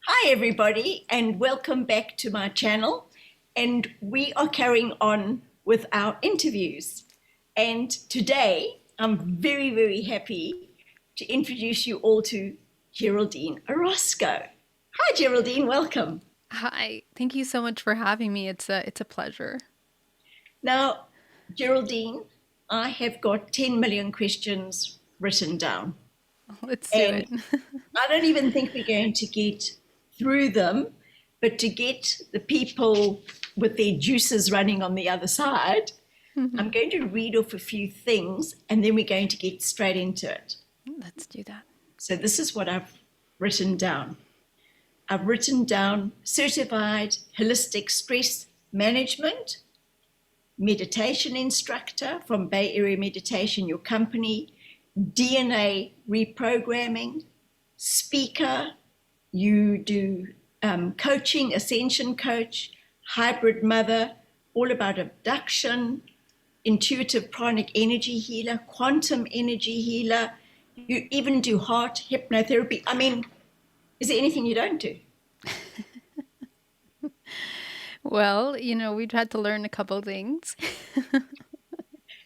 Hi, everybody, and welcome back to my channel. And we are carrying on with our interviews. And today, I'm very, very happy to introduce you all to Geraldine Orozco. Hi, Geraldine, welcome. Hi, thank you so much for having me. It's a pleasure. Now, Geraldine, I have got 10 million questions written down, Let's do and it. I don't even think we're going to get through them, but to get the people with their juices running on the other side, I'm going to read off a few things and then we're going to get straight into it. Let's do that. So, this is what I've written down. I've written down certified holistic stress management, meditation instructor from Bay Area Meditation, your company, DNA reprogramming, speaker, you do coaching, ascension coach, hybrid mother, all about abduction, intuitive pranic energy healer, quantum energy healer. You even do heart hypnotherapy. I mean, is there anything you don't do? Well, we've had to learn a couple things.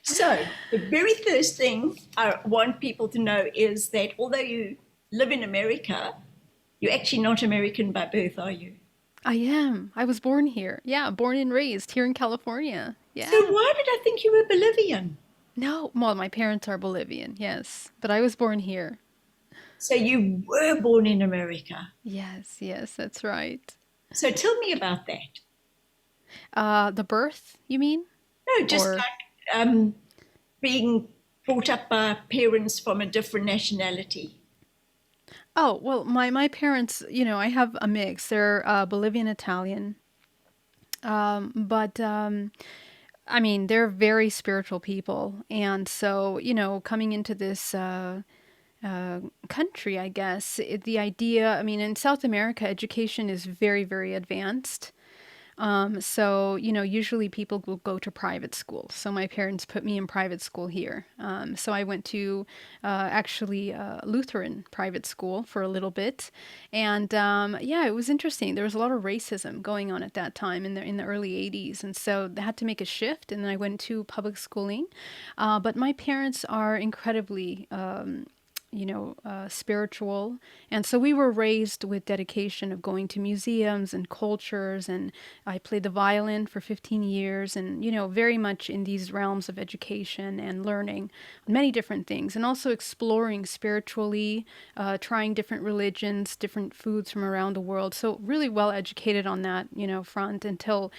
So, the very first thing I want people to know is that although you live in America, you're actually not American by birth, are you? I am. I was born here. Yeah, born and raised here in California. So, Yeah. why did I think you were Bolivian? No, well, my parents are Bolivian, yes, but I was born here. So, you were born in America. Yes, yes, that's right. So, tell me about that. The birth, you mean? No, just Or like being brought up by parents from a different nationality. oh, well, my parents, I have a mix. They're Bolivian Italian. But I mean, they're very spiritual people. And so, coming into this country, I guess, the idea, I mean, in South America, education is very, very advanced. So, usually people will go to private school. So my parents put me in private school here. So I went to actually Lutheran private school for a little bit, and yeah, it was interesting. There was a lot of racism going on at that time in the early '80s, and so they had to make a shift. And then I went to public schooling, but my parents are incredibly spiritual. And so we were raised with dedication of going to museums and cultures. And I played the violin for 15 years and, very much in these realms of education and learning many different things and also exploring spiritually, trying different religions, different foods from around the world. So really well educated on that, front until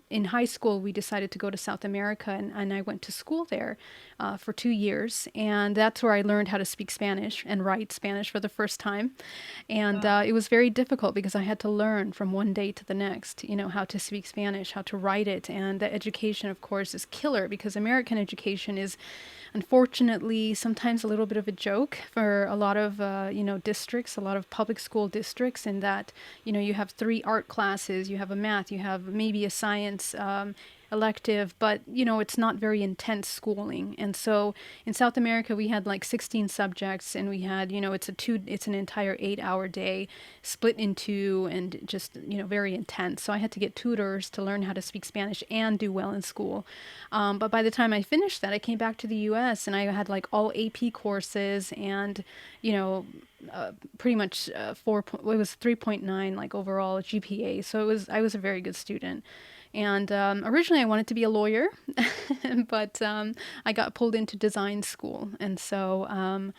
in high school we decided to go to South America and I went to school there for 2 years. And that's where I learned how to speak Spanish and write Spanish for the first time. And Wow. it was very difficult because I had to learn from one day to the next, how to speak Spanish, how to write it. And the education, of course, is killer because American education is unfortunately sometimes a little bit of a joke for a lot of districts, a lot of public school districts, in that you have three art classes, you have a math, you have maybe a science elective, but it's not very intense schooling. And so in South America we had like 16 subjects, and we had, it's an entire 8-hour day split in two, and just very intense. So I had to get tutors to learn how to speak Spanish and do well in school. But by the time I finished that, I came back to the US and I had like all AP courses, and you know pretty much it was 3.9 like overall GPA. So I was a very good student. And originally I wanted to be a lawyer, but I got pulled into design school. And so, I'm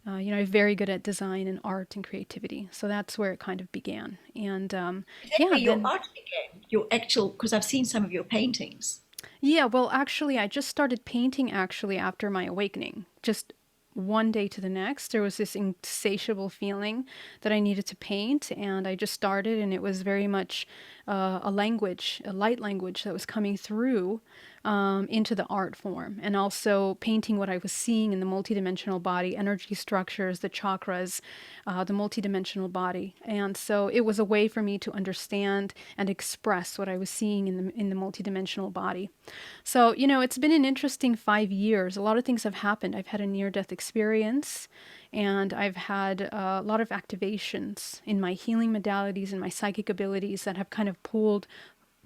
very good at design and art and creativity. So that's where it kind of began. And Is that yeah, where your then, art began? Your actual, because I've seen some of your paintings. yeah, well, actually, I just started painting actually after my awakening. Just one day to the next, there was this insatiable feeling that I needed to paint, and I just started, and it was very much a language, a light language that was coming through into the art form, and also painting what I was seeing in the multidimensional body, energy structures, the chakras, the multidimensional body. And so it was a way for me to understand and express what I was seeing in the multidimensional body. So, it's been an interesting 5 years. A lot of things have happened. I've had a near-death experience, and I've had a lot of activations in my healing modalities and my psychic abilities that have kind of pulled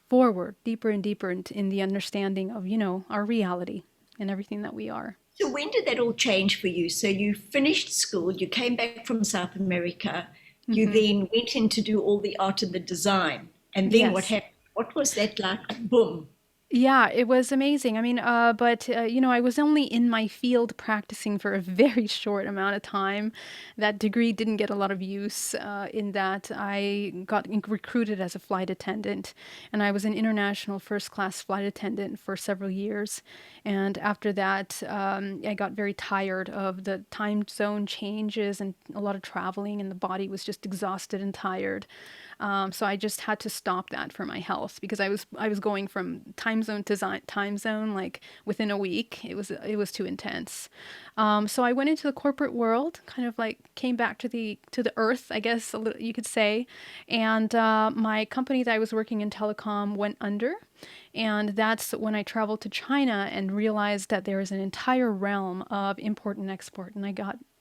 forward deeper and deeper in the understanding of, our reality and everything that we are. So when did that all change for you? So you finished school, you came back from South America, you then went in to do all the art and the design. And then what Yes. happened? What was that like? Boom. Yeah, it was amazing. I mean, I was only in my field practicing for a very short amount of time. That degree didn't get a lot of use in that I got recruited as a flight attendant, and I was an international first class flight attendant for several years. And after that, I got very tired of the time zone changes and a lot of traveling, and the body was just exhausted and tired. So I just had to stop that for my health, because I was going from time zone to time zone like within a week. It was too intense. So I went into the corporate world, kind of like came back to the earth, I guess you could say. And my company that I was working in, telecom, went under. And that's when I traveled to China and realized that there is an entire realm of import and export. And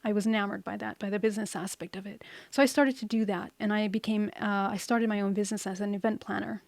I was enamored by that, by the business aspect of it. So I started to do that, and I started my own business as an event planner.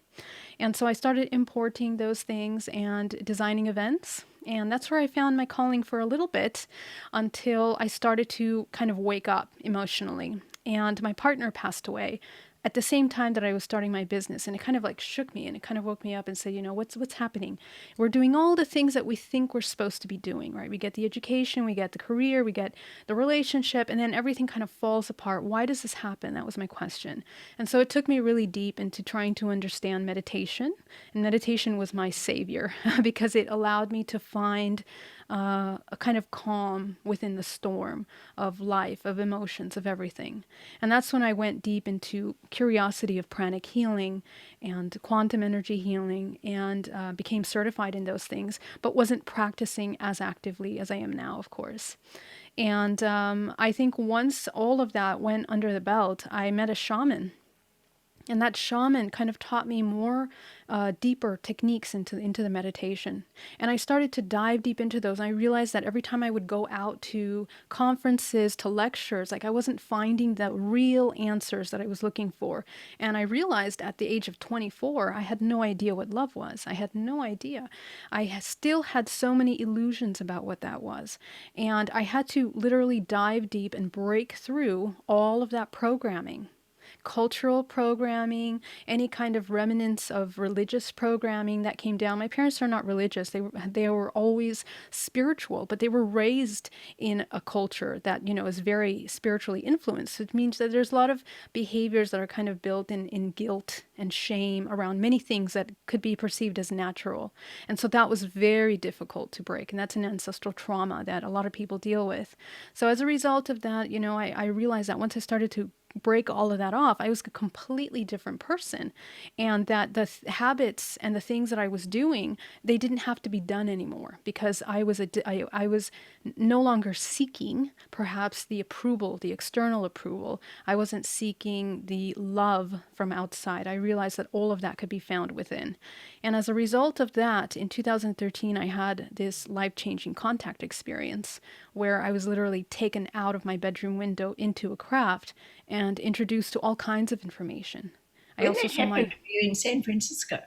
And so I started importing those things and designing events. And that's where I found my calling for a little bit, until I started to kind of wake up emotionally. And my partner passed away at the same time that I was starting my business, and it kind of like shook me, and it kind of woke me up and said, what's happening? We're doing all the things that we think we're supposed to be doing, right? We get the education, we get the career, we get the relationship, and then everything kind of falls apart. Why does this happen? That was my question. And so it took me really deep into trying to understand meditation, and meditation was my savior because it allowed me to find a kind of calm within the storm of life, of emotions, of everything. And that's when I went deep into curiosity of pranic healing and quantum energy healing, and became certified in those things, but wasn't practicing as actively as I am now, of course. And I think once all of that went under the belt, I met a shaman. And that shaman kind of taught me more deeper techniques into the meditation. And I started to dive deep into those. And I realized that every time I would go out to conferences, to lectures, like I wasn't finding the real answers that I was looking for. And I realized at the age of 24, I had no idea what love was. I had no idea. Still had so many illusions about what that was. And I had to literally dive deep and break through all of that programming, cultural programming, any kind of remnants of religious programming that came down. My parents are not religious. They were always spiritual, but they were raised in a culture that, is very spiritually influenced. It means that there's a lot of behaviors that are kind of built in guilt and shame around many things that could be perceived as natural. And so that was very difficult to break. And that's an ancestral trauma that a lot of people deal with. So as a result of that, I realized that once I started to break all of that off, I was a completely different person, and that the habits and the things that I was doing, they didn't have to be done anymore, because I was no longer seeking perhaps the approval, the external approval. I wasn't seeking the love from outside. I realized that all of that could be found within. And as a result of that, in 2013, I had this life-changing contact experience where I was literally taken out of my bedroom window into a craft and introduced to all kinds of information. I When also that saw happened, were you in San Francisco,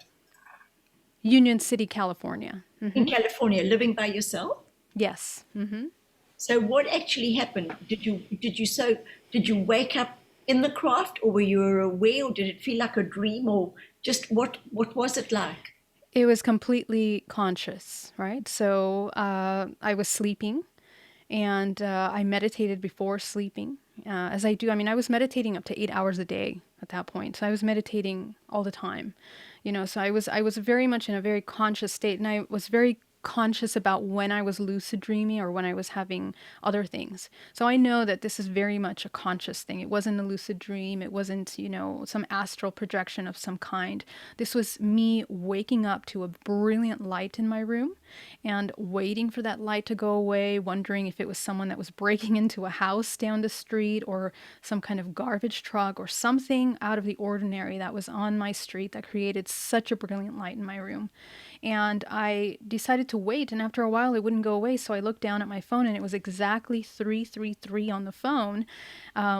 Union City, California. in California, living by yourself? Yes. So what actually happened? Did you wake up in the craft, or were you aware, or did it feel like a dream, or just what was it like? It was completely conscious, right? So I was sleeping, and I meditated before sleeping, as I do. I mean, I was meditating up to 8 hours a day at that point. So I was meditating all the time, so I was very much in a very conscious state, and I was very conscious about when I was lucid dreaming or when I was having other things. So I know that this is very much a conscious thing. It wasn't a lucid dream. It wasn't, some astral projection of some kind. This was me waking up to a brilliant light in my room and waiting for that light to go away, wondering if it was someone that was breaking into a house down the street or some kind of garbage truck or something out of the ordinary that was on my street that created such a brilliant light in my room. And I decided to wait, and after a while it wouldn't go away, so I looked down at my phone and it was exactly 333 on the phone,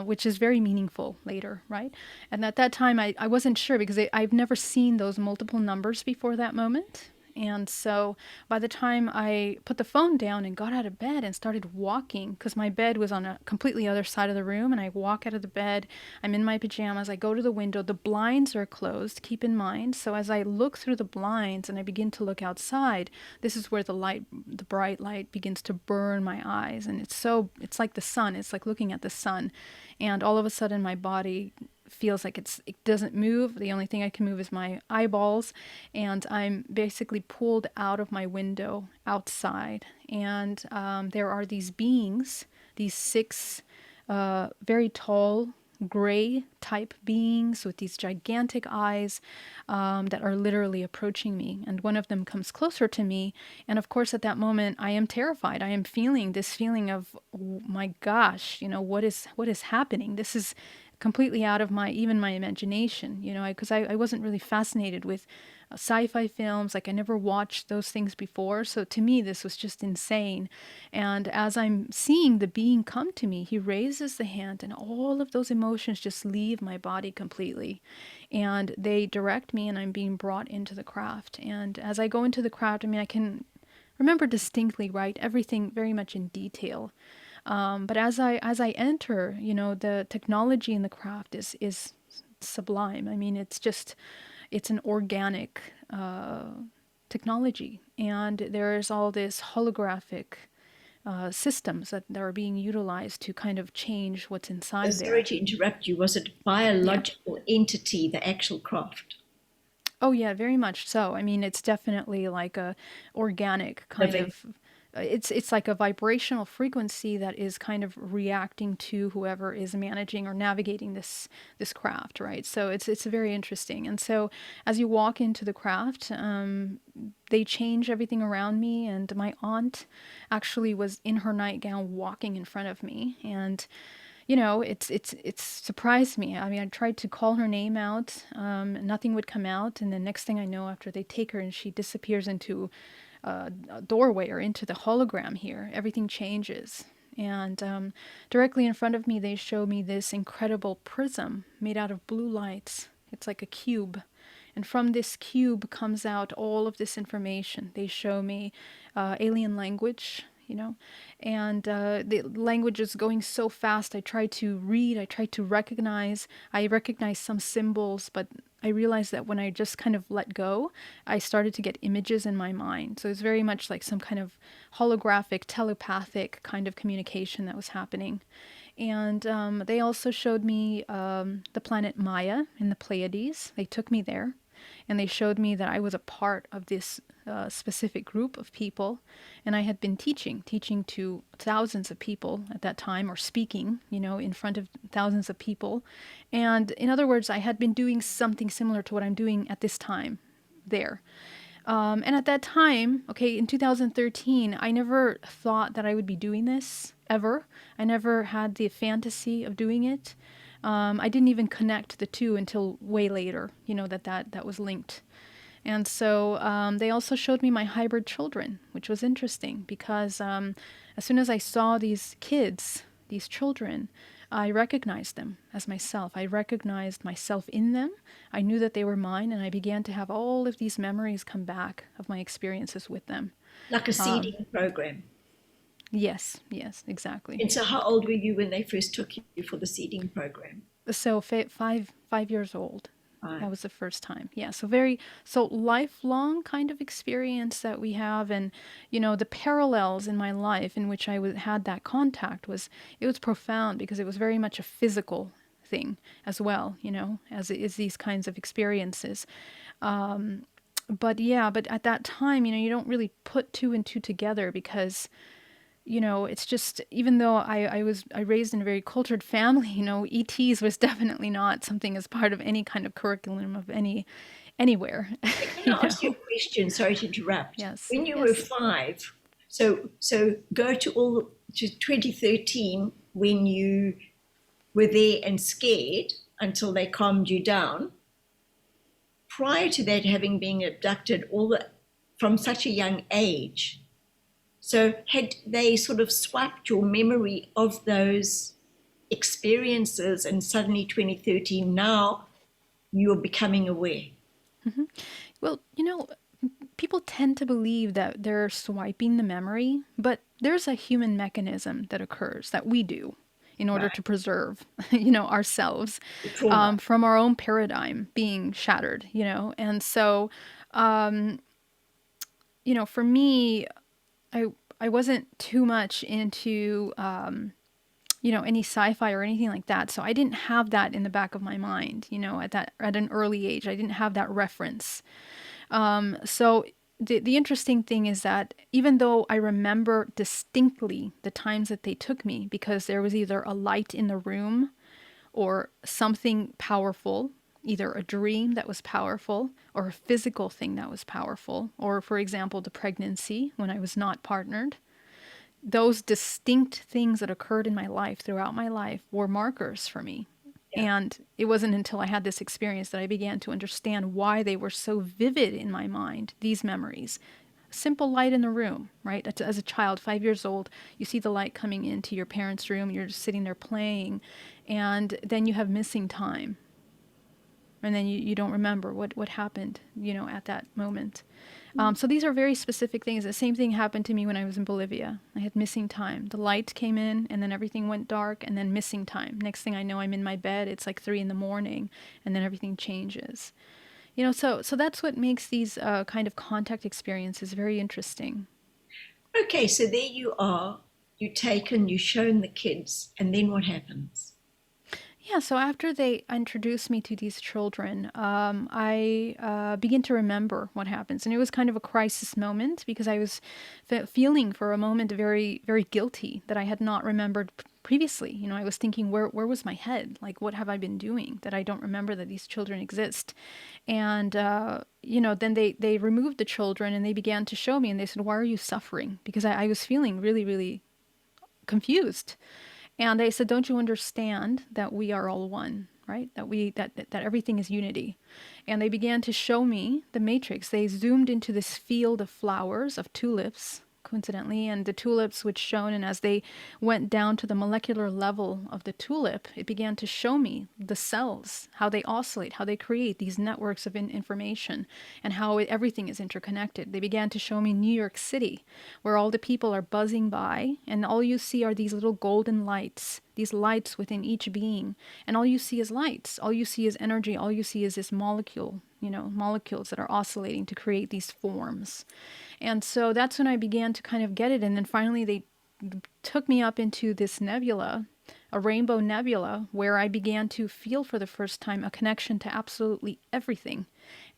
which is very meaningful later, right? And at that time I wasn't sure because I've never seen those multiple numbers before that moment. And so by the time I put the phone down and got out of bed and started walking, because my bed was on a completely other side of the room, and I walk out of the bed, I'm in my pajamas, I go to the window, the blinds are closed, keep in mind. So as I look through the blinds and I begin to look outside, this is where the bright light begins to burn my eyes. And it's like the sun, it's like looking at the sun. And all of a sudden my body feels like it doesn't move. The only thing I can move is my eyeballs, and I'm basically pulled out of my window outside. And there are these beings, these 6 very tall, gray type beings with these gigantic eyes that are literally approaching me. And one of them comes closer to me. And of course, at that moment, I am terrified. I am feeling this feeling of, oh my gosh, what is happening? This is completely out of my imagination, because I wasn't really fascinated with sci-fi films. Like, I never watched those things before. So to me, this was just insane. And as I'm seeing the being come to me, he raises the hand and all of those emotions just leave my body completely. And they direct me, and I'm being brought into the craft. And as I go into the craft, I can remember distinctly, right? Everything very much in detail. But as I enter, the technology in the craft is sublime. It's an organic technology, and there's all this holographic systems that are being utilized to kind of change what's inside there. Sorry to interrupt you. Was it biological entity, the actual craft? Oh yeah, very much so. It's definitely like a organic kind of. It's like a vibrational frequency that is kind of reacting to whoever is managing or navigating this craft, right? So it's very interesting. And so as you walk into the craft, they change everything around me. And my aunt actually was in her nightgown walking in front of me, and it's surprised me. I tried to call her name out, nothing would come out, and the next thing I know, after they take her and she disappears into a doorway or into the hologram here, everything changes. And directly in front of me, they show me this incredible prism made out of blue lights. It's like a cube. And from this cube comes out all of this information. They show me alien language, and the language is going so fast. I try to read, I try to recognize. I recognize some symbols, but I realized that when I just kind of let go, I started to get images in my mind. So it's very much like some kind of holographic, telepathic kind of communication that was happening. And they also showed me the planet Maya in the Pleiades. They took me there, and they showed me that I was a part of this specific group of people, and I had been teaching to thousands of people at that time, or speaking, in front of thousands of people. And in other words, I had been doing something similar to what I'm doing at this time there. And at that time, in 2013, I never thought that I would be doing this ever. I never had the fantasy of doing it. I didn't even connect the two until way later, that was linked. And so they also showed me my hybrid children, which was interesting because as soon as I saw these kids, these children, I recognized them as myself. I recognized myself in them. I knew that they were mine, and I began to have all of these memories come back of my experiences with them. Like a seeding program. Yes, exactly. And so how old were you when they first took you for the seeding program? So 5 years old. That was the first time. Yeah. So lifelong kind of experience that we have. And, the parallels in my life in which I had that contact was profound, because it was very much a physical thing as well, as it is these kinds of experiences. But yeah, but at that time, you don't really put two and two together because, it's just, even though I raised in a very cultured family, ETs was definitely not something as part of any kind of curriculum of anywhere, Can I ask you a question? Sorry to interrupt. Yes, When you were yes. 5, so go to 2013 when you were there and scared until they calmed you down. Prior to that, having been abducted from such a young age, so had they sort of swiped your memory of those experiences, and suddenly 2013 now you're becoming aware? Well, people tend to believe that they're swiping the memory, but there's a human mechanism that occurs that we do in order Right. to preserve, ourselves The trauma. from our own paradigm being shattered, And so, um, for me, I I wasn't too much into any sci-fi or anything like that. So I didn't have that in the back of my mind, at an early age. I didn't have that reference. So the interesting thing is that even though I remember distinctly the times that they took me, because there was either a light in the room or something powerful, either a dream that was powerful or a physical thing that was powerful, or for example, the pregnancy when I was not partnered, those distinct things that occurred in my life throughout my life were markers for me. Yeah. And it wasn't until I had this experience that I began to understand why they were so vivid in my mind, these memories. Simple light in the room, right? As a child, 5 years old, you see the light coming into your parents' room, you're just sitting there playing, and then you have missing time. And then you don't remember what happened, at that moment. So these are very specific things. The same thing happened to me when I was in Bolivia. I had missing time. The light came in, and then everything went dark, and then missing time. Next thing I know, I'm in my bed. It's like 3 in the morning, and then everything changes. So that's what makes these kind of contact experiences very interesting. Okay, so there you are. You taken, you shown the kids, and then what happens? Yeah, so after they introduced me to these children, I begin to remember what happens. And it was kind of a crisis moment because I was feeling for a moment very, very guilty that I had not remembered previously. I was thinking, where was my head? Like, what have I been doing that I don't remember that these children exist? And, then they removed the children and they began to show me and they said, why are you suffering? Because I was feeling really, really confused. And they said, "Don't you understand that we are all one, right? That everything is unity." And they began to show me the matrix. They zoomed into this field of flowers, of tulips, coincidentally, and the tulips which shone. And as they went down to the molecular level of the tulip, it began to show me the cells, how they oscillate, how they create these networks of information, and how everything is interconnected. They began to show me New York City, where all the people are buzzing by, and all you see are these little golden lights, these lights within each being. And all you see is lights. All you see is energy. All you see is this molecules that are oscillating to create these forms. And so that's when I began to kind of get it. And then finally they took me up into this nebula, a rainbow nebula, where I began to feel for the first time a connection to absolutely everything.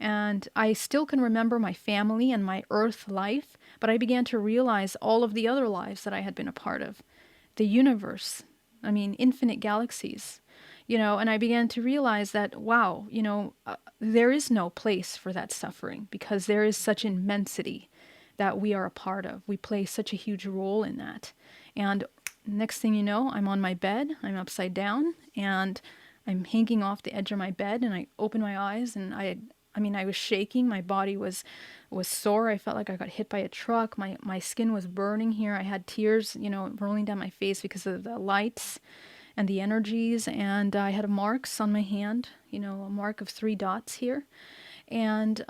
And I still can remember my family and my earth life, but I began to realize all of the other lives that I had been a part of. The universe, I mean, infinite galaxies, and I began to realize that, wow, there is no place for that suffering because there is such immensity that we are a part of. We play such a huge role in that. And next thing you know, I'm on my bed, I'm upside down, and I'm hanging off the edge of my bed, and I open my eyes, and I was shaking. My body was sore. I felt like I got hit by a truck. My skin was burning here. I had tears, rolling down my face because of the lights and the energies. And I had marks on my hand, a mark of 3 dots here. And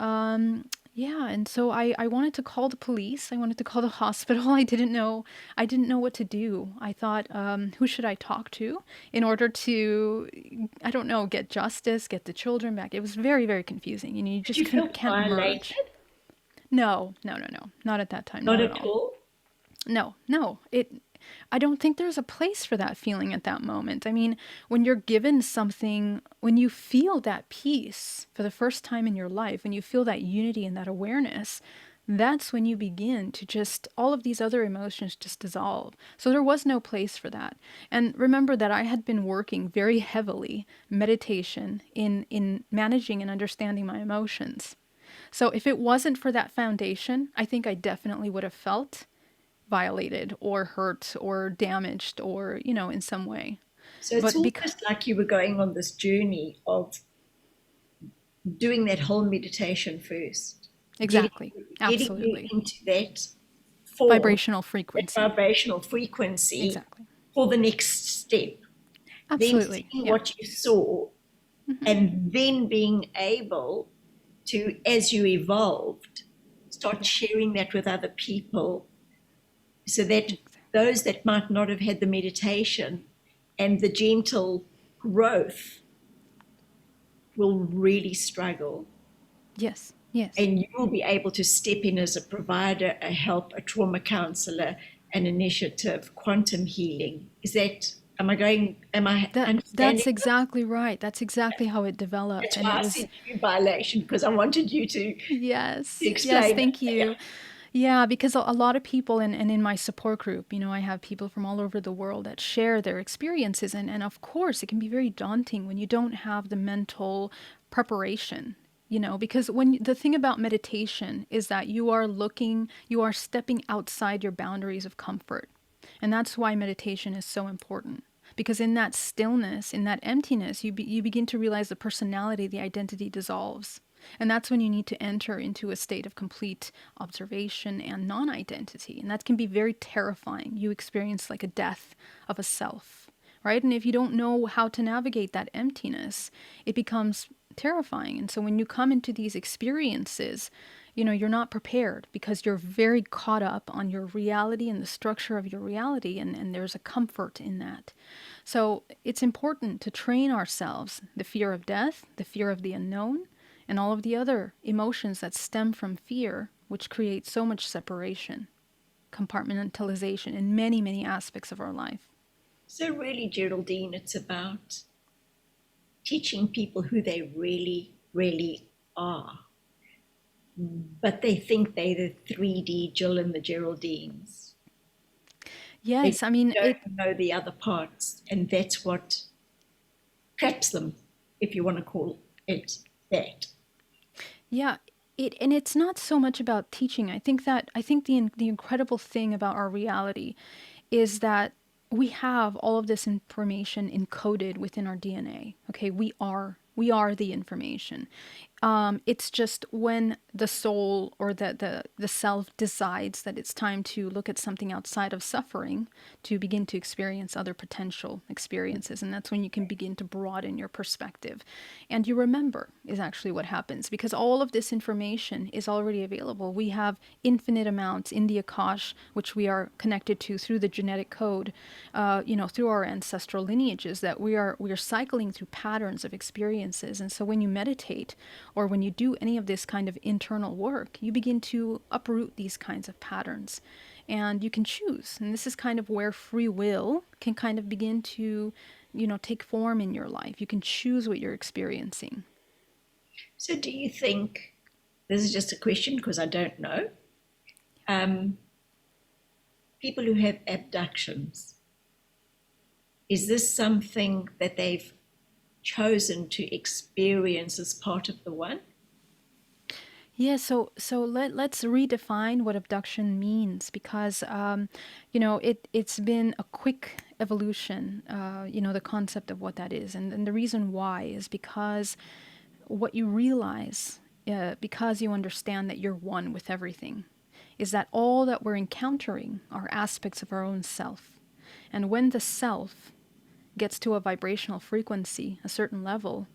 yeah, and so I wanted to call the police. I wanted to call the hospital. I didn't know what to do. I thought, who should I talk to in order to, I don't know, get justice, get the children back. It was very, very confusing. You Did just you feel can't violated? merge. No, no, no, no, not at that time, Not not at at all. all. No, no. I don't think there's a place for that feeling at that moment. I mean, when you're given something, when you feel that peace for the first time in your life, when you feel that unity and that awareness, that's when you begin to just, all of these other emotions just dissolve. So there was no place for that. And remember that I had been working very heavily, meditation, in managing and understanding my emotions. So if it wasn't for that foundation, I think I definitely would have felt violated or hurt or damaged or, in some way. So it's But because, almost like you were going on this journey of doing that whole meditation first, getting, exactly, getting you absolutely. into that form, Vibrational that frequency. vibrational frequency Exactly. for the next step, then Absolutely. seeing Yeah. what you saw, and then being able to, as you evolved, start Yeah. sharing that with other people so that Exactly. those that might not have had the meditation and the gentle growth will really struggle. Yes. Yes. And you will be able to step in as a provider, a help, a trauma counselor, an initiative, quantum healing. Am I That's understanding this? exactly right. That's exactly how it developed. That's And why it I was, said you violation, because I wanted you to yes. Yes. explain it. Thank you. Yeah, because a lot of people, and in my support group, I have people from all over the world that share their experiences. And of course, it can be very daunting when you don't have the mental preparation, because the thing about meditation is that you are stepping outside your boundaries of comfort. And that's why meditation is so important. Because in that stillness, in that emptiness, you begin to realize the personality, the identity dissolves. And that's when you need to enter into a state of complete observation and non identity. And that can be very terrifying. You experience like a death of a self, right? And if you don't know how to navigate that emptiness, it becomes terrifying. And so when you come into these experiences, you're not prepared because you're very caught up on your reality and the structure of your reality, and there's a comfort in that. So it's important to train ourselves the fear of death, the fear of the unknown, and all of the other emotions that stem from fear, which create so much separation, compartmentalization in many, many aspects of our life. So, really, Geraldine, it's about teaching people who they really, really are. But they think they're the 3D Jill and the Geraldines. They Yes, I mean, don't know the other parts, and that's what traps them, if you want to call it that. yeah, and it's not so much about teaching. I think the incredible thing about our reality is that we have all of this information encoded within our DNA. Okay, we are the information. It's just when the soul or the self decides that it's time to look at something outside of suffering to begin to experience other potential experiences. And that's when you can begin to broaden your perspective. And you remember is actually what happens because all of this information is already available. We have infinite amounts in the Akash, which we are connected to through the genetic code, through our ancestral lineages that we are cycling through patterns of experiences. And so when you meditate, or when you do any of this kind of internal work, you begin to uproot these kinds of patterns. And you can choose. And this is kind of where free will can kind of begin to, take form in your life. You can choose what you're experiencing. So, do you think this is just a question because I don't know? Um, People who have abductions, is this something that they've chosen to experience as part of the one? Yeah, so let's redefine what abduction means because it's been a quick evolution. The concept of what that is, and the reason why is because what you realize, because you understand that you're one with everything, is that all that we're encountering are aspects of our own self, and when the self gets to a vibrational frequency, a certain level,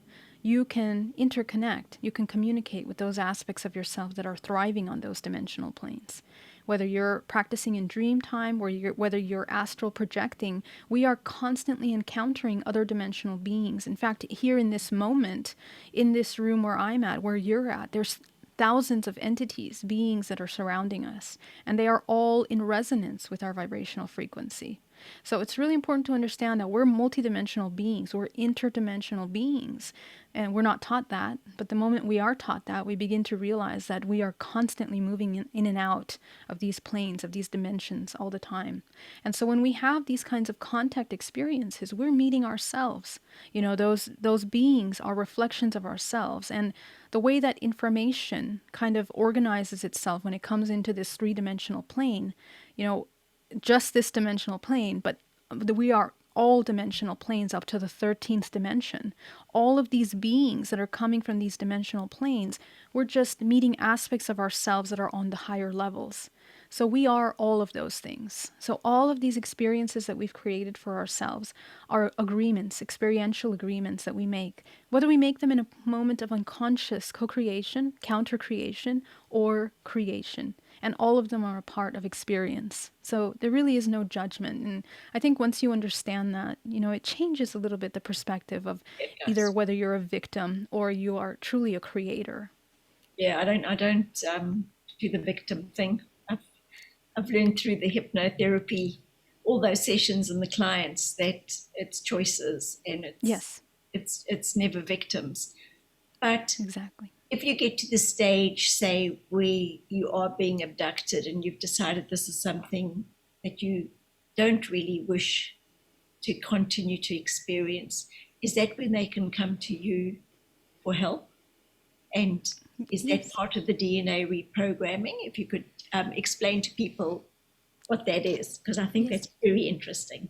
you can interconnect, you can communicate with those aspects of yourself that are thriving on those dimensional planes. Whether you're practicing in dream time or whether you're astral projecting, we are constantly encountering other dimensional beings. In fact, here in this moment, in this room where I'm at, where you're at, there's thousands of entities, beings that are surrounding us, and they are all in resonance with our vibrational frequency. So it's really important to understand that we're multidimensional beings, we're interdimensional beings, and we're not taught that. But the moment we are taught that, we begin to realize that we are constantly moving in and out of these planes, of these dimensions all the time. And so when we have these kinds of contact experiences, we're meeting ourselves. Those beings are reflections of ourselves. And the way that information kind of organizes itself when it comes into this three-dimensional plane, just this dimensional plane, but we are all dimensional planes up to the 13th dimension. All of these beings that are coming from these dimensional planes, we're just meeting aspects of ourselves that are on the higher levels. So we are all of those things. So all of these experiences that we've created for ourselves are agreements, experiential agreements that we make, whether we make them in a moment of unconscious co-creation, counter-creation, or creation. And all of them are a part of experience. So there really is no judgment. And I think once you understand that, it changes a little bit the perspective of either whether you're a victim or you are truly a creator. Yeah, I don't do the victim thing. I've learned through the hypnotherapy, all those sessions and the clients, that it's choices and it's never victims. But exactly. If you get to the stage, say, where you are being abducted and you've decided this is something that you don't really wish to continue to experience, is that when they can come to you for help? And is that part of the DNA reprogramming? If you could explain to people what that is, because I think that's very interesting.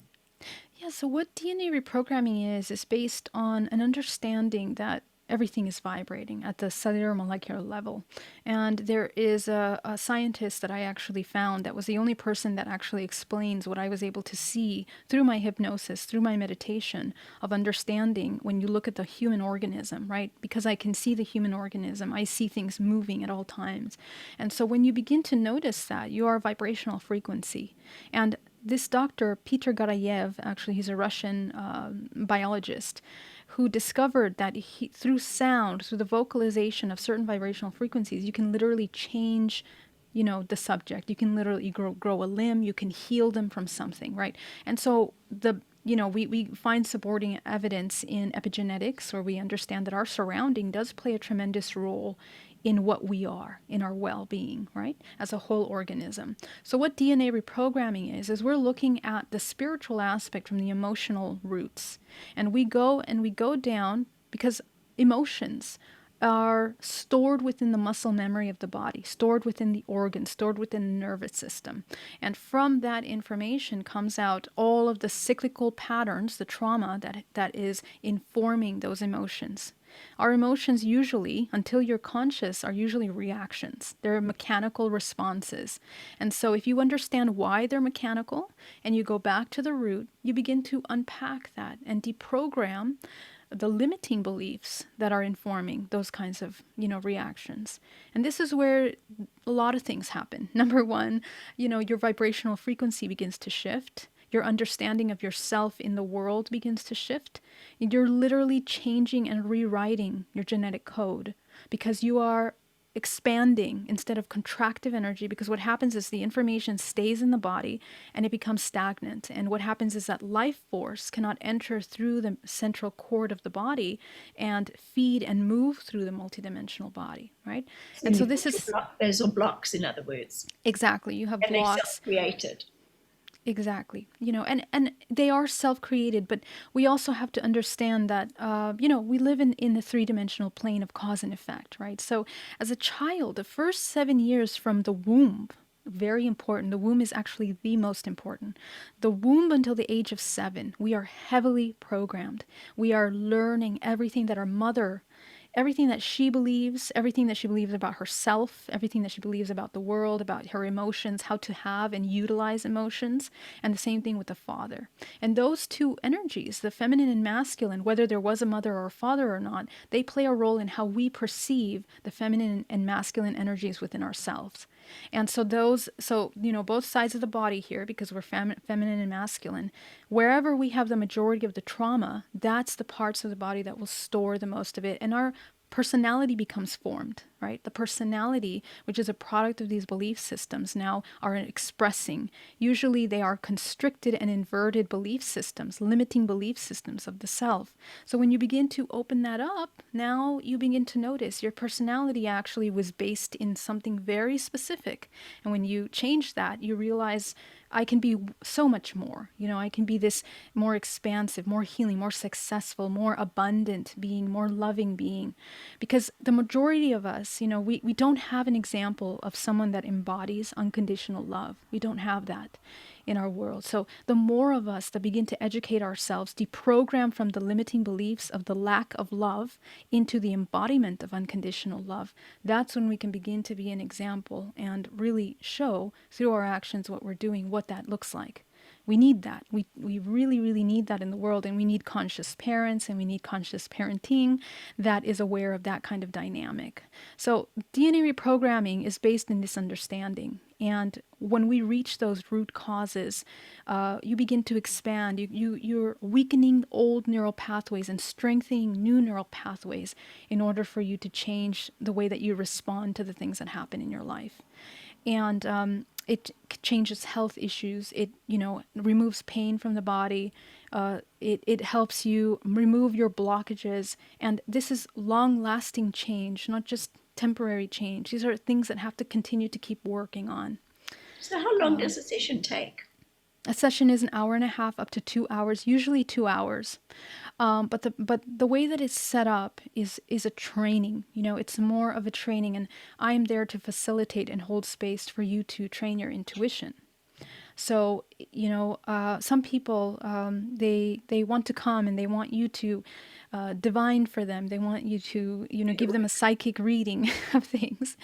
Yeah, so what DNA reprogramming is based on an understanding that everything is vibrating at the cellular molecular level. And there is a scientist that I actually found that was the only person that actually explains what I was able to see through my hypnosis, through my meditation, of understanding when you look at the human organism, right? Because I can see the human organism, I see things moving at all times. And so when you begin to notice that, you are a vibrational frequency. And this doctor, Peter Garayev, actually, he's a Russian biologist, who discovered that through sound, through the vocalization of certain vibrational frequencies, you can literally change, the subject. You can literally grow a limb. You can heal them from something, right? And so we find supporting evidence in epigenetics, where we understand that our surrounding does play a tremendous role in what we are, in our well-being, right? As a whole organism. So what DNA reprogramming is we're looking at the spiritual aspect from the emotional roots. And we go down because emotions are stored within the muscle memory of the body, stored within the organs, stored within the nervous system. And from that information comes out all of the cyclical patterns, the trauma that is informing those emotions. Our emotions usually, until you're conscious, are usually reactions. They're mechanical responses. And so if you understand why they're mechanical and you go back to the root, you begin to unpack that and deprogram the limiting beliefs that are informing those kinds of, reactions. And this is where a lot of things happen. Number one, your vibrational frequency begins to shift. Your understanding of yourself in the world begins to shift. You're literally changing and rewriting your genetic code because you are expanding instead of contractive energy, because what happens is the information stays in the body and it becomes stagnant. And what happens is that life force cannot enter through the central cord of the body and feed and move through the multidimensional body, right? And so this is... Those are blocks, in other words. Exactly. You have blocks. And they're self-created. Exactly. And they are self-created, but we also have to understand that, we live in the three-dimensional plane of cause and effect, right? So as a child, the first 7 years from the womb, very important. The womb is actually the most important. The womb until the age of 7, we are heavily programmed. We are learning everything that our mother, everything that she believes about herself, everything that she believes about the world, about her emotions, how to have and utilize emotions, and the same thing with the father. And those two energies, the feminine and masculine, whether there was a mother or a father or not, they play a role in how we perceive the feminine and masculine energies within ourselves. And so both sides of the body here, because we're feminine and masculine, wherever we have the majority of the trauma, that's the parts of the body that will store the most of it. And our personality becomes formed, right? The personality, which is a product of these belief systems, now are expressing. Usually they are constricted and inverted belief systems, limiting belief systems of the self. So when you begin to open that up, now you begin to notice your personality actually was based in something very specific. And when you change that, you realize I can be so much more. I can be this more expansive, more healing, more successful, more abundant being, more loving being. Because the majority of us, we don't have an example of someone that embodies unconditional love. We don't have that in our world. So the more of us that begin to educate ourselves, deprogram from the limiting beliefs of the lack of love into the embodiment of unconditional love, that's when we can begin to be an example and really show through our actions what we're doing, what that looks like. We need that. We really, really need that in the world. And we need conscious parents, and we need conscious parenting that is aware of that kind of dynamic. So DNA reprogramming is based in this understanding. And when we reach those root causes, you begin to expand. You're weakening old neural pathways and strengthening new neural pathways in order for you to change the way that you respond to the things that happen in your life. And it changes health issues. It, removes pain from the body. It helps you remove your blockages. And this is long-lasting change, not just temporary change. These are things that have to continue to keep working on. So how long does a session take? A session is an hour and a half up to 2 hours, usually 2 hours. But the way that it's set up is a training. It's more of a training, and I am there to facilitate and hold space for you to train your intuition. So, some people, they want to come and they want you to divine for them. They want you to, give them a psychic reading of things.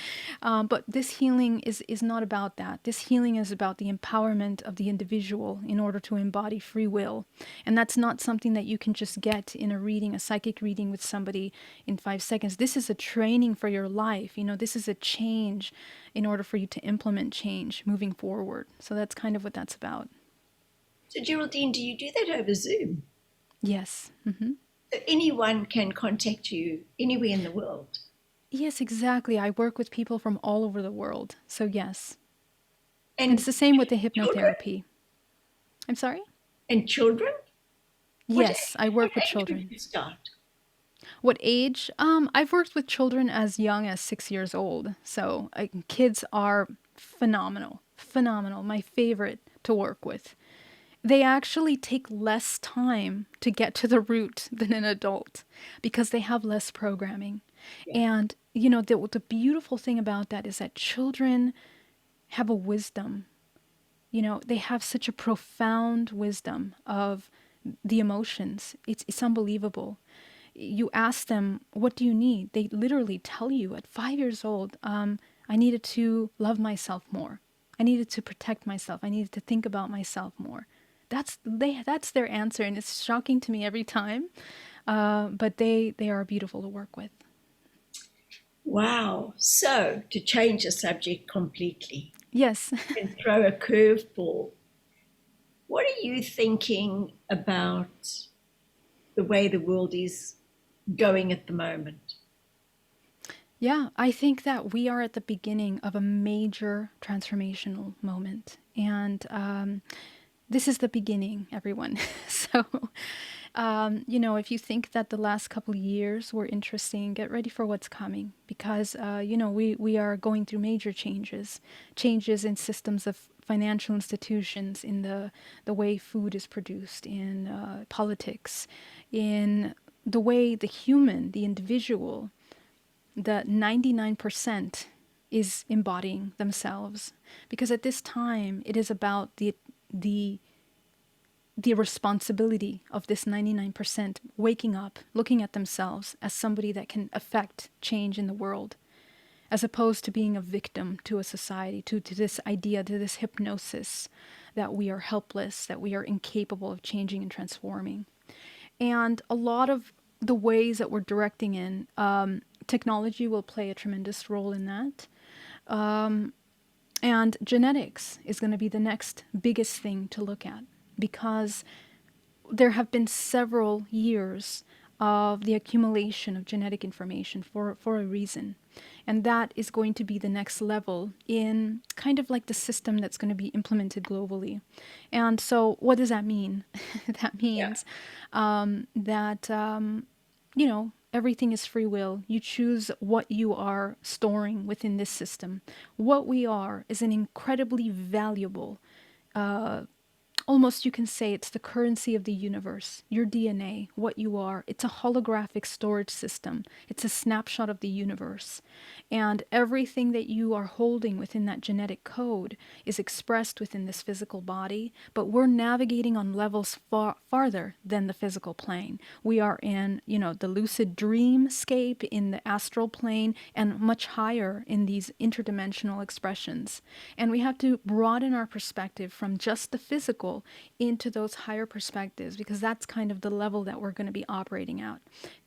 But this healing is not about that. This healing is about the empowerment of the individual in order to embody free will. And that's not something that you can just get in a reading, a psychic reading with somebody in 5 seconds. This is a training for your life. This is a change in order for you to implement change moving forward. So that's kind of what that's about. So Geraldine, do you do that over Zoom? Yes. Mm-hmm. So anyone can contact you anywhere in the world? Yes, exactly. I work with people from all over the world. So yes. And it's the same with the children? hypnotherapy. I'm sorry? And children? Yes, I work with What age children. would you start? What age? I've worked with children as young as 6 years old. So kids are phenomenal. Phenomenal. My favorite to work with. They actually take less time to get to the root than an adult because they have less programming. Yeah. And, the beautiful thing about that is that children have a wisdom. They have such a profound wisdom of the emotions. It's unbelievable. You ask them, what do you need? They literally tell you at 5 years old, I needed to love myself more. I needed to protect myself. I needed to think about myself more. That's their answer, and it's shocking to me every time. But they are beautiful to work with. Wow. So to change the subject completely Yes. and throw a curveball, what are you thinking about the way the world is going at the moment? Yeah, I think that we are at the beginning of a major transformational moment. And this is the beginning, everyone. So, if you think that the last couple of years were interesting, get ready for what's coming. Because, we are going through major changes in systems of financial institutions, in the way food is produced, in politics, in the way the human, the individual, the 99% is embodying themselves, because at this time it is about the responsibility of this 99% waking up, looking at themselves as somebody that can affect change in the world, as opposed to being a victim to a society, to this idea, to this hypnosis that we are helpless, that we are incapable of changing and transforming. And a lot of the ways that we're directing in, technology will play a tremendous role in that. And genetics is going to be the next biggest thing to look at, because there have been several years of the accumulation of genetic information for a reason. And that is going to be the next level in kind of like the system that's going to be implemented globally. And so, what does that mean? That Yeah. means that, you know, everything is free will. You choose what you are storing within this system. What we are is an incredibly valuable, almost you can say it's the currency of the universe, your DNA, what you are. It's a holographic storage system. It's a snapshot of the universe. And everything that you are holding within that genetic code is expressed within this physical body, but we're navigating on levels farther than the physical plane. We are in, you know, the lucid dreamscape, in the astral plane, and much higher in these interdimensional expressions. And we have to broaden our perspective from just the physical into those higher perspectives, because that's kind of the level that we're going to be operating at.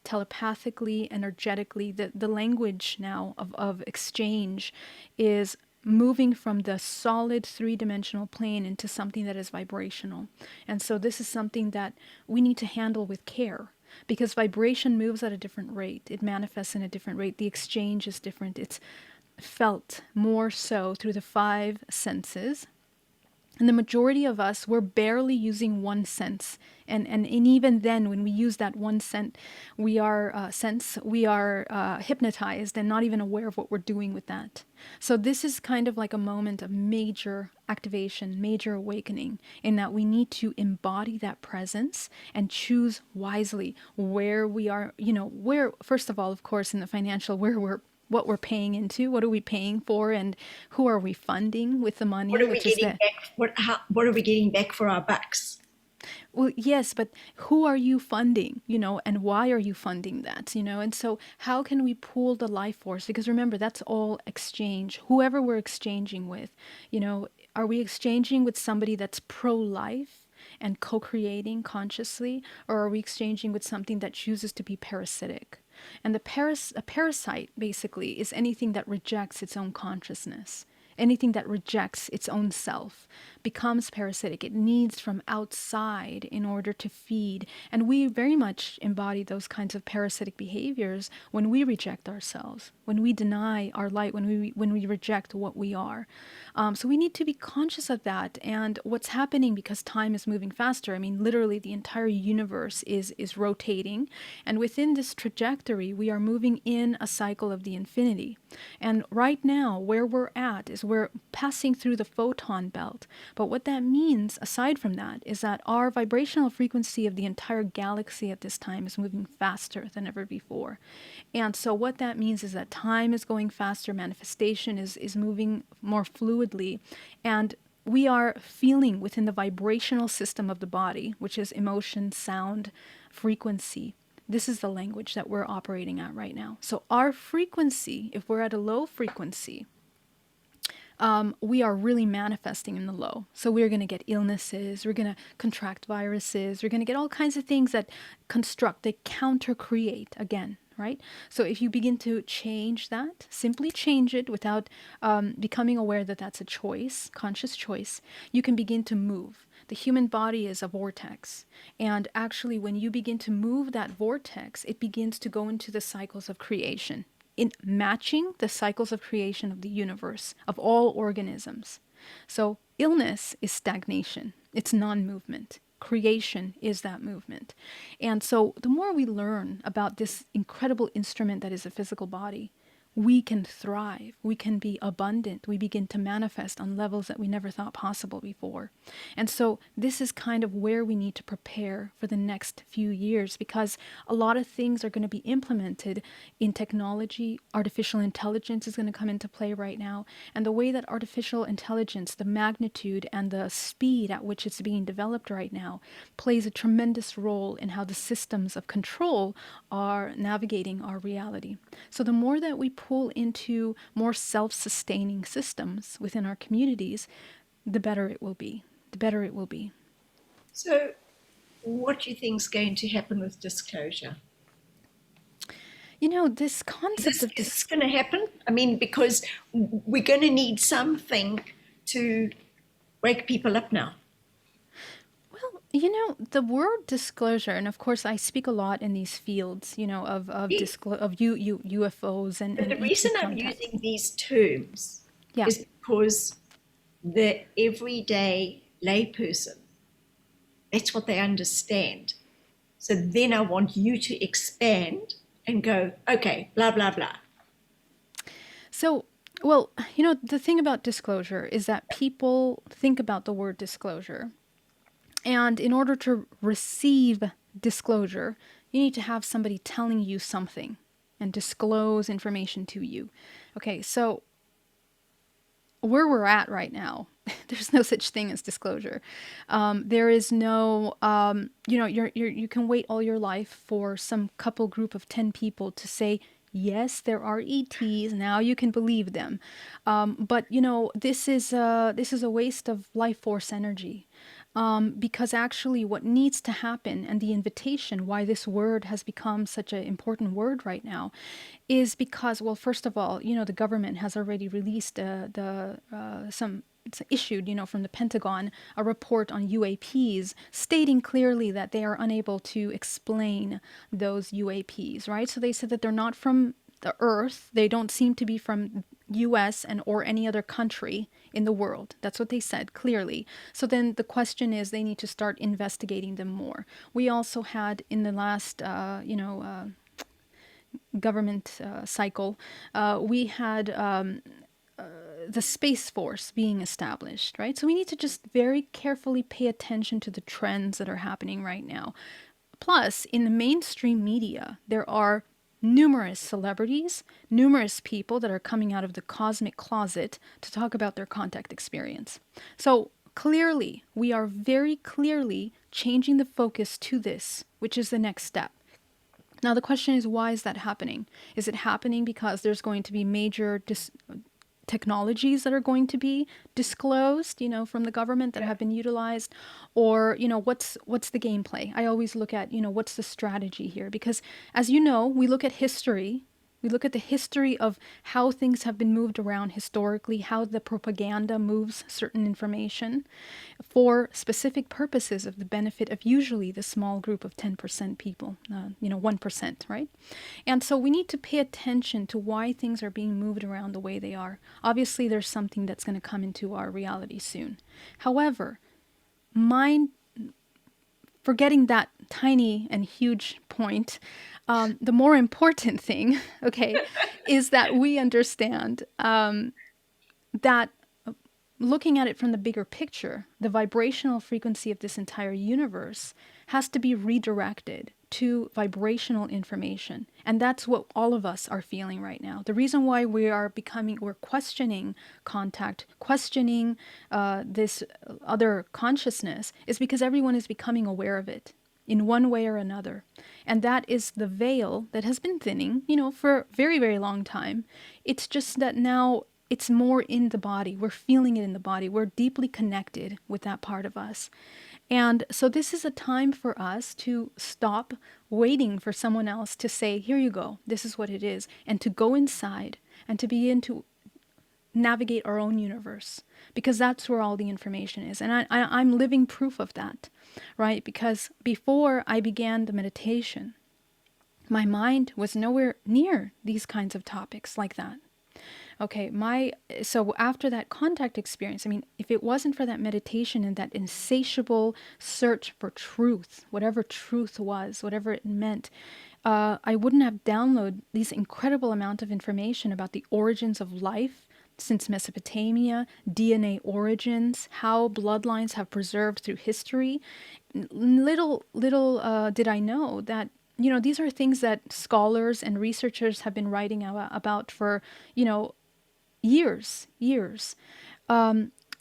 Telepathically, energetically, the language now of exchange is moving from the solid three-dimensional plane into something that is vibrational. And so this is something that we need to handle with care, because vibration moves at a different rate. It manifests in a different rate. The exchange is different. It's felt more so through the five senses. And the majority of us, we're barely using one sense. And even then, when we use that one sense, we are hypnotized and not even aware of what we're doing with that. So this is kind of like a moment of major activation, major awakening, in that we need to embody that presence and choose wisely where we are, you know, where, first of all, of course, in the financial, what we're paying into, what are we paying for, and who are we funding with the money, What are we which is getting the, back? What are we getting back for our bucks? well, yes, but who are you funding, you know, and why are you funding that, you know? And so how can we pool the life force? Because remember, that's all exchange. Whoever we're exchanging with, you know, are we exchanging with somebody that's pro-life and co-creating consciously, or are we exchanging with something that chooses to be parasitic? And a parasite basically is anything that rejects its own consciousness. Anything that rejects its own self becomes parasitic. It needs from outside in order to feed. And we very much embody those kinds of parasitic behaviors when we reject ourselves, when we deny our light, when we reject what we are. So we need to be conscious of that and what's happening, because time is moving faster. I mean, literally the entire universe is rotating. And within this trajectory, we are moving in a cycle of the infinity. And right now, where we're at is we're passing through the photon belt. But what that means, aside from that, is that our vibrational frequency of the entire galaxy at this time is moving faster than ever before. And so what that means is that time is going faster, manifestation is moving more fluidly, and we are feeling within the vibrational system of the body, which is emotion, sound, frequency. This is the language that we're operating at right now. So our frequency, if we're at a low frequency, we are really manifesting in the low. So we're going to get illnesses, we're going to contract viruses, we're going to get all kinds of things that construct, they counter-create again, right? So if you begin to change that, simply change it without becoming aware that that's a choice, conscious choice, you can begin to move. The human body is a vortex. And actually, when you begin to move that vortex, it begins to go into the cycles of creation, in matching the cycles of creation of the universe, of all organisms. So illness is stagnation. It's non-movement. Creation is that movement. And so the more we learn about this incredible instrument that is a physical body, we can thrive, we can be abundant, we begin to manifest on levels that we never thought possible before. And so this is kind of where we need to prepare for the next few years, because a lot of things are going to be implemented in technology. Artificial intelligence is going to come into play right now. And the way that artificial intelligence, the magnitude and the speed at which it's being developed right now, plays a tremendous role in how the systems of control are navigating our reality. So the more that we pull into more self-sustaining systems within our communities, the better it will be. The better it will be. So what do you think is going to happen with disclosure? You know, this concept of Is this going to happen? I mean, because we're going to need something to wake people up now. well, The word disclosure, and of course, I speak a lot in these fields, Yes. of UFOs But and the ET reason I'm contact. using these terms Yeah. is because the everyday layperson, that's what they understand. So then I want you to expand and go, okay, blah, blah, blah. So, well, the thing about disclosure is that people think about the word disclosure. And in order to receive disclosure, you need to have somebody telling you something and disclose information to you. Okay, so where we're at right now, there's no such thing as disclosure. There is no, you can wait all your life for some couple group of 10 people to say, yes, there are ETs. Now you can believe them. But this is a waste of life force energy. Because actually, what needs to happen, and the invitation why this word has become such an important word right now, is because, well, first of all, the government has already released it's issued, from the Pentagon, a report on UAPs stating clearly that they are unable to explain those UAPs, right? So they said that they're not from the Earth. They don't seem to be from US and or any other country in the world. That's what they said clearly. So then the question is they need to start investigating them more. We also had in the last government cycle, we had the Space Force being established, right? So we need to just very carefully pay attention to the trends that are happening right now. Plus, in the mainstream media, there are numerous celebrities, numerous people that are coming out of the cosmic closet to talk about their contact experience. So clearly, we are very clearly changing the focus to this, which is the next step. Now, the question is, why is that happening? Is it happening because there's going to be major technologies that are going to be disclosed, from the government that have been utilized, or what's the gameplay? I always look at what's the strategy here, because as you know, we look at history. We look at the history of how things have been moved around historically, how the propaganda moves certain information for specific purposes of the benefit of usually the small group of 10% people, 1%, right? And so we need to pay attention to why things are being moved around the way they are. Obviously, there's something that's going to come into our reality soon. However, mind forgetting that tiny and huge point, the more important thing, okay, is that we understand that looking at it from the bigger picture, the vibrational frequency of this entire universe has to be redirected to vibrational information. And that's what all of us are feeling right now. The reason why we're questioning contact, questioning this other consciousness, is because everyone is becoming aware of it in one way or another. And that is the veil that has been thinning, for a very, very long time. It's just that now it's more in the body. We're feeling it in the body. We're deeply connected with that part of us. And so this is a time for us to stop waiting for someone else to say, here you go, this is what it is, and to go inside and to begin to navigate our own universe, because that's where all the information is. And I'm living proof of that, right? Because before I began the meditation, my mind was nowhere near these kinds of topics like that. Okay, so after that contact experience, I mean, if it wasn't for that meditation and that insatiable search for truth, whatever truth was, whatever it meant, I wouldn't have downloaded these incredible amount of information about the origins of life since Mesopotamia, DNA origins, how bloodlines have preserved through history. Little did I know that these are things that scholars and researchers have been writing about for years.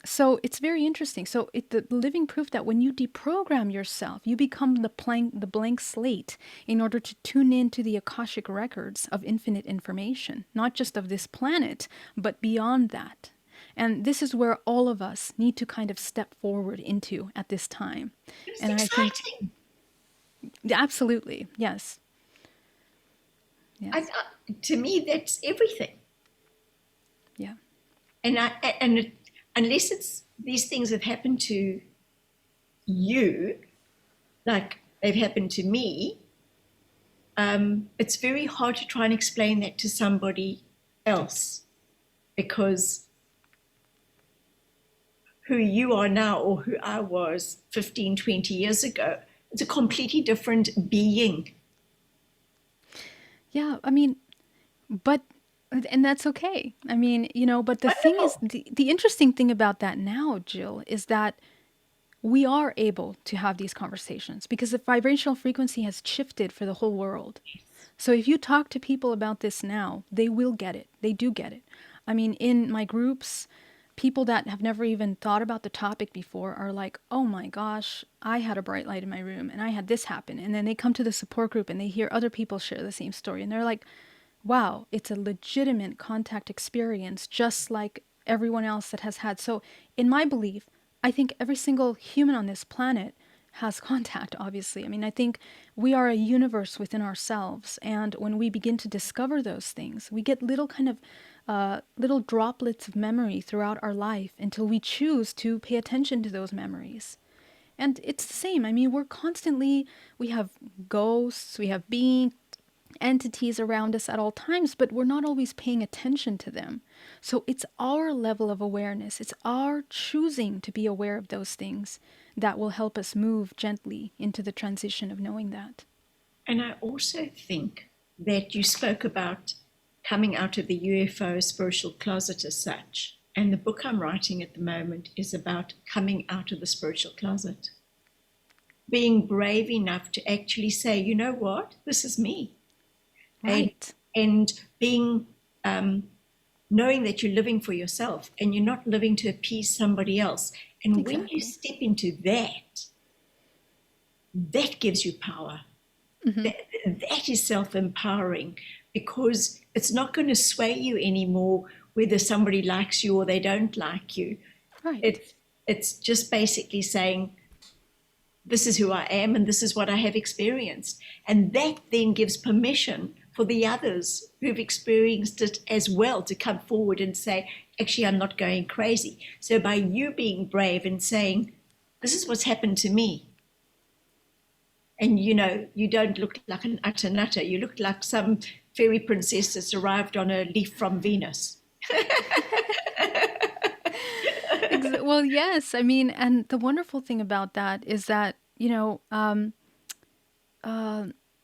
So it's very interesting. So the living proof that when you deprogram yourself, you become the blank slate in order to tune into the Akashic records of infinite information, not just of this planet, but beyond that. And this is where all of us need to kind of step forward into at this time. It's And I think, exciting. absolutely, yes. I, Yes. to me, that's everything. Yeah. And unless it's these things have happened to you, like they've happened to me, it's very hard to try and explain that to somebody else, because who you are now or who I was 15, 20 years ago, it's a completely different being. Yeah, I mean, but and that's okay. I mean, but the thing is, Wonderful. the interesting thing about that now, Jill, is that we are able to have these conversations because the vibrational frequency has shifted for the whole world. So if you talk to people about this now, they will get it. They do get it. I mean, in my groups, people that have never even thought about the topic before are like, oh my gosh, I had a bright light in my room and I had this happen. And then they come to the support group and they hear other people share the same story. And they're like, wow, it's a legitimate contact experience, just like everyone else that has had. So, in my belief, I think every single human on this planet has contact, obviously. I mean, I think we are a universe within ourselves. And when we begin to discover those things, we get little kind of little droplets of memory throughout our life until we choose to pay attention to those memories. And it's the same. I mean, we have ghosts, we have beings, entities around us at all times, but we're not always paying attention to them. So it's our level of awareness, it's our choosing to be aware of those things that will help us move gently into the transition of knowing that. And I also think that you spoke about coming out of the UFO spiritual closet as such. And the book I'm writing at the moment is about coming out of the spiritual closet, being brave enough to actually say, you know what, this is me. And, Right. and being, knowing that you're living for yourself and you're not living to appease somebody else. And when you Exactly. step into that, that gives you power. Hmm. That is self-empowering, because it's not going to sway you anymore whether somebody likes you or they don't like you. Right. It's just basically saying, this is who I am and this is what I have experienced. And that then gives permission for the others who've experienced it as well to come forward and say, actually, I'm not going crazy. So by you being brave and saying, this is what's happened to me, and you don't look like an utter nutter, you look like some fairy princess that's arrived on a leaf from Venus. Well, yes. I mean, and the wonderful thing about that is that,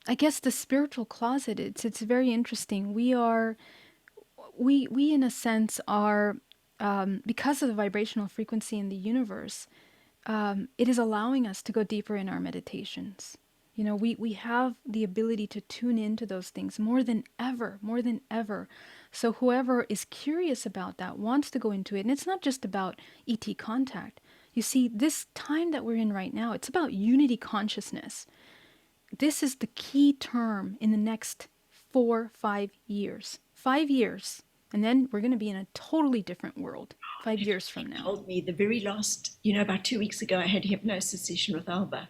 I guess the spiritual closet, it's very interesting. We in a sense are, because of the vibrational frequency in the universe, it is allowing us to go deeper in our meditations. We have the ability to tune into those things more than ever, more than ever. So whoever is curious about that wants to go into it. And it's not just about ET contact. You see, this time that we're in right now, it's about unity consciousness. This is the key term in the next 4, 5 years. 5 years. And then we're going to be in a totally different world 5 years from now. Told me the very last, about 2 weeks ago, I had a hypnosis session with Alba,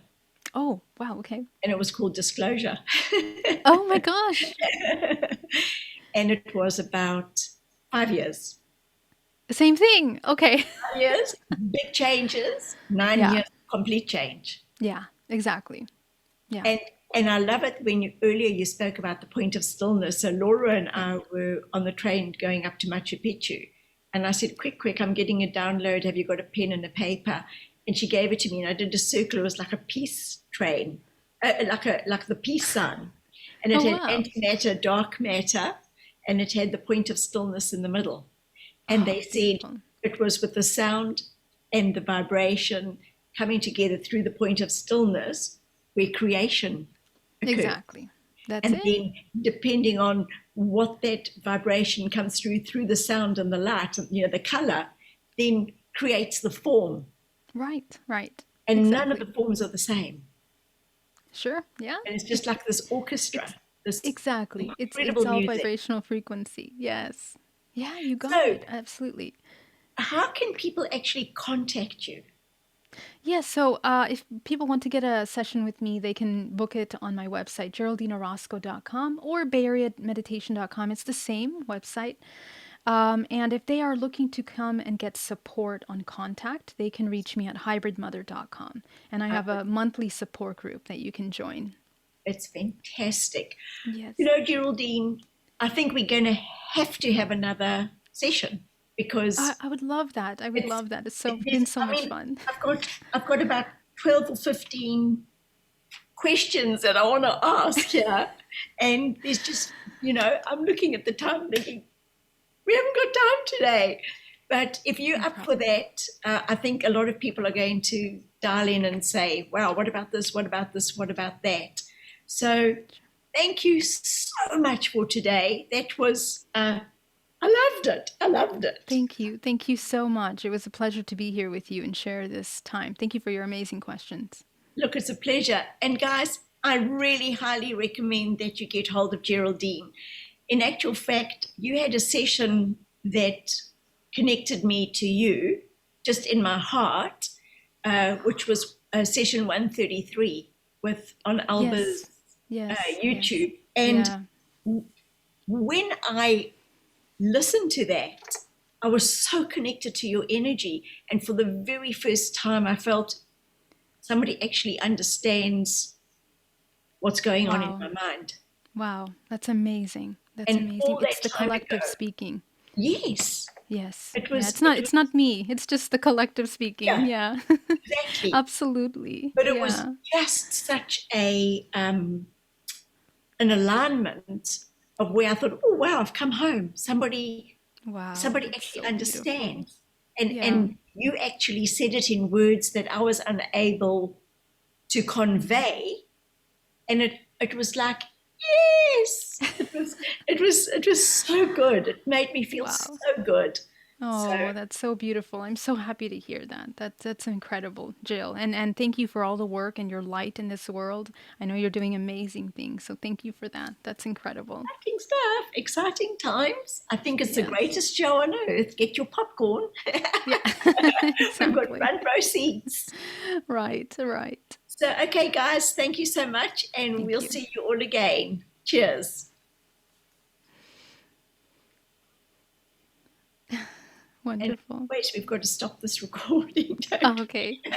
Oh, wow. Okay. and it was called Disclosure. Oh my gosh. And it was about 5 years. Same thing. Okay. 5 years, big changes, 9 years, Yeah. complete change. Yeah. Exactly. Yeah. And and I love it when earlier you spoke about the point of stillness. So Laura and Yeah. I were on the train going up to Machu Picchu, and I said, "Quick, I'm getting a download. Have you got a pen and a paper?" And she gave it to me, and I did a circle. It was like a peace train, like the peace sign, and it Oh had wow. antimatter, dark matter, and it had the point of stillness in the middle. And Oh, they said beautiful. it was with the sound and the vibration coming together through the point of stillness where creation occurs. Exactly. That's And it. then, depending on what that vibration comes through the sound and the light, and the color, then creates the form. Right. Right. And none of Exactly. the forms are the same. Sure. Yeah. And it's just It's like this it's orchestra, this exactly. It's incredible all music. vibrational frequency. Yes. Yeah, you got So, it. Absolutely. how can people actually contact you? Yeah, so if people want to get a session with me, they can book it on my website, geraldineorozco.com or bayareameditation.com. It's the same website. And if they are looking to come and get support on contact, they can reach me at hybridmother.com. And I have a monthly support group that you can join. It's fantastic. You Yes. know, Geraldine, I think we're going to have another session because I would love that. I would it's, love that. It's been it's so I much mean, fun. I've got about 12 or 15 questions that I want to ask here. And there's just, I'm looking at the time thinking, we haven't got time today. But if you're No up for problem. that, I think a lot of people are going to dial in and say, wow, what about this? What about this? What about that? So thank you so much for today. That was, I loved it. I loved it. Thank you. Thank you so much. It was a pleasure to be here with you and share this time. Thank you for your amazing questions. Look, it's a pleasure. And guys, I really highly recommend that you get hold of Geraldine. In actual fact, you had a session that connected me to you just in my heart, which was session 133 with on Yes. Alba's Yes. Yes. YouTube. And Yeah. when I listened to that, I was so connected to your energy. And for the very first time, I felt somebody actually understands what's going on in Wow. my mind. Wow. That's amazing. That's And amazing. all It's that the time ago, collective speaking. yes, Yes. it Yeah. was, It's it not. It's was, not me. It's just the collective speaking. yeah, Yeah. exactly. Absolutely. But it was Yeah. just such an alignment of where I thought, oh wow, I've come home. Wow. Somebody That's actually so beautiful. understands. And Yeah. and you actually said it in words that I was unable to convey. And it was like, yes. It was so good. It made me feel Wow. so good. So Oh, that's so beautiful. I'm so happy to hear that. That's incredible, Jill. And thank you for all the work and your light in this world. I know you're doing amazing things, so thank you for that. That's incredible. exciting stuff, exciting times. I think it's the Yes. greatest show on earth. Get your popcorn. Yeah. We've got Exactly. front row seats. Right, right. So, okay, guys, thank you so much, and Thank we'll you. see you all again. Cheers. And Wonderful. wait, we've got to stop this recording, Oh, don't okay. we?